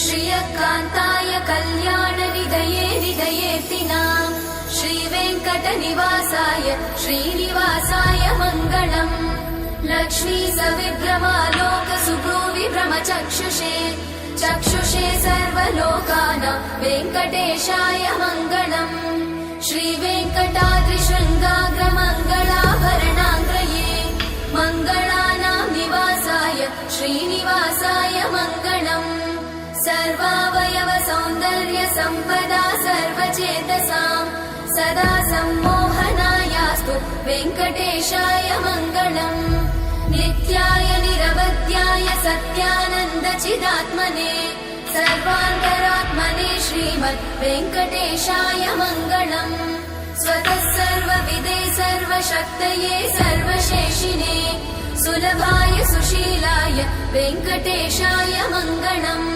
श्रियकान्ताय कल्याणनिधये निधयेऽर्तिनाम् श्रीवेङ्कटनिवासाय श्रीनिवासाय मङ्गलम्। लक्ष्मी सविभ्रमालोक सुभ्रूविभ्रमचक्षुषे चक्षुषे सर्वलोकानां वेङ्कटेशाय मङ्गलम्। श्रीवेङ्कटाद्रिशृङ्गाग्रमङ्गलाभरणाङ्ग्रये मङ्गलानां निवासाय श्रीनिवासाय मङ्गलम्। सर्वावयव सौन्दर्य सम्पदा सर्वचेतसां सदा सम्मोहनायास्तु वेङ्कटेशाय मङ्गलम्। नित्याय निरवध्याय सत्यानन्दचिदात्मने सर्वान्तरात्मने श्रीमद् वेङ्कटेशाय मङ्गलम्। स्वतः सर्वविदे सर्वशक्तये सर्वशेषिने सुलभाय सुशीलाय वेङ्कटेशाय मङ्गलम्।